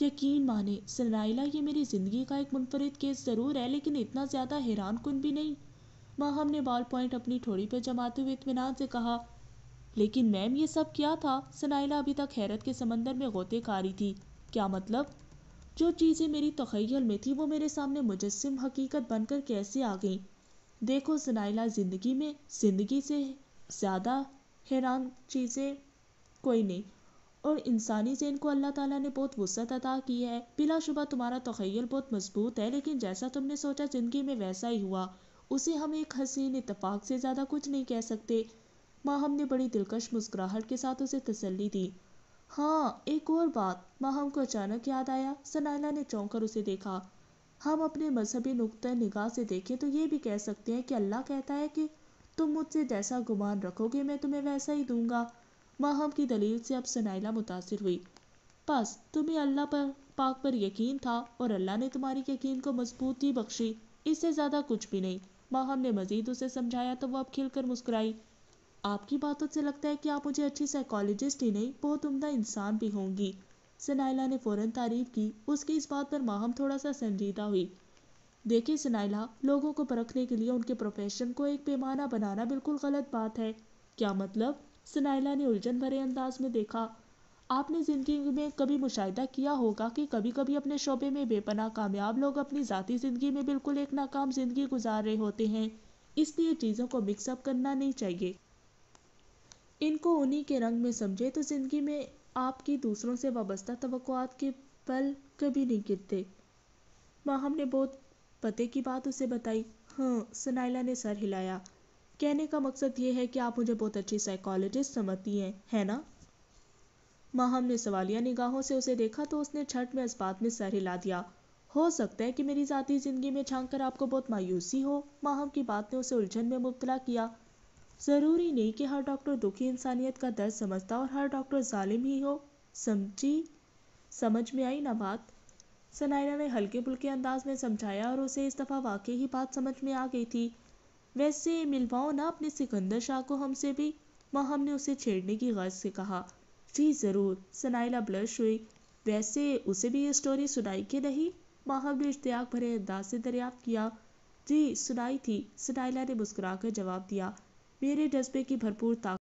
Speaker 1: یقین مانے سنائلہ، یہ میری زندگی کا ایک منفرد کیس ضرور ہے، لیکن اتنا زیادہ حیران کن بھی نہیں۔ ماہم نے بال پوائنٹ اپنی ٹھوڑی پہ جماتے ہوئے اطمینان سے کہا۔ لیکن میم یہ سب کیا تھا؟ سنائلہ ابھی تک حیرت کے سمندر میں غوطے کاری تھی۔ کیا مطلب؟ جو چیزیں میری تخیل میں تھی وہ میرے سامنے مجسم حقیقت بن کر کیسے آ گئیں؟ دیکھو سنائلہ، زندگی سے زیادہ حیران چیزیں کوئی نہیں، اور انسانی ذہن کو اللہ تعالیٰ نے بہت وسعت عطا کی ہے۔ بلا شبہ تمہارا تخیل بہت مضبوط ہے، لیکن جیسا تم نے سوچا زندگی میں ویسا ہی ہوا، اسے ہم ایک حسین اتفاق سے زیادہ کچھ نہیں کہہ سکتے۔ ماہم نے بڑی دلکش مسکراہٹ کے ساتھ اسے تسلی دی۔ ہاں ایک اور بات، ماہم کو اچانک یاد آیا۔ سنائلہ نے چونک کر اسے دیکھا۔ ہم اپنے مذہبی نقطہ نگاہ سے دیکھیں تو یہ بھی کہہ سکتے ہیں کہ اللہ کہتا ہے کہ تم مجھ سے جیسا گمان رکھو گے میں تمہیں ویسا ہی دوں گا۔ ماہم کی دلیل سے اب سنائلہ متاثر ہوئی۔ بس تمہیں اللہ پاک پر یقین تھا اور اللہ نے تمہاری یقین کو مضبوطی بخشی، اس سے زیادہ کچھ بھی نہیں۔ ماہم نے مزید اسے سمجھایا تو وہ اب کھل کر مسکرائی۔ آپ کی باتوں سے لگتا ہے کہ آپ مجھے اچھی سائیکالوجسٹ ہی نہیں، بہت عمدہ انسان بھی ہوں گی۔ سنائلہ نے فوراً تعریف کی۔ اس کی اس بات پر ماہم تھوڑا سا سنجیدہ ہوئی۔ دیکھیں سنائلہ، لوگوں کو پرکھنے کے لیے ان کے پروفیشن کو ایک پیمانہ بنانا بالکل غلط بات ہے۔ کیا مطلب؟ سنائلہ نے الجھن بھرے انداز میں دیکھا۔ آپ نے زندگی میں کبھی مشاہدہ کیا ہوگا کہ کبھی کبھی اپنے شعبے میں بے پناہ کامیاب لوگ اپنی ذاتی زندگی میں بالکل ایک ناکام زندگی گزار رہے ہوتے ہیں۔ اس لیے چیزوں کو مکس اپ کرنا نہیں چاہیے، ان کو انہی کے رنگ میں سمجھے تو زندگی میں آپ کی دوسروں سے وابستہ توقعات کے پل کبھی نہیں گرتے۔ ماہم نے بہت پتے کی بات اسے بتائی۔ ہاں، سنائلہ نے سر ہلایا۔ کہنے کا مقصد یہ ہے کہ آپ مجھے بہت اچھی سائیکالوجسٹ سمجھتی ہیں، ہے نا؟ ماہم نے سوالیہ نگاہوں سے اسے دیکھا تو اس نے جھٹ میں اس بات میں سر ہلا دیا۔ ہو سکتا ہے کہ میری ذاتی زندگی میں جھانک کر آپ کو بہت مایوسی ہو۔ ماہم کی بات نے اسے الجھن میں مبتلا کیا۔ ضروری نہیں کہ ہر ڈاکٹر دکھی انسانیت کا درد سمجھتا اور ہر ڈاکٹر ظالم ہی ہو، سمجھ میں آئی نا بات؟ سنائلہ نے ہلکے پھلکے انداز میں سمجھایا اور اسے اس دفعہ واقعی ہی بات سمجھ میں آ گئی تھی۔ ویسے ملواؤ نا اپنے سکندر شاہ کو ہم سے بھی، ماہم نے اسے چھیڑنے کی غرض سے کہا۔ جی ضرور، سنائلہ بلش ہوئی۔ ویسے اسے بھی یہ سٹوری سنائی کہ نہیں؟ ماہم نے اشتیاق بھرے انداز سے دریافت کیا۔ جی سنائی تھی، سنائلہ نے مسکرا کر جواب دیا۔ میرے جذبے کی بھرپور طاقت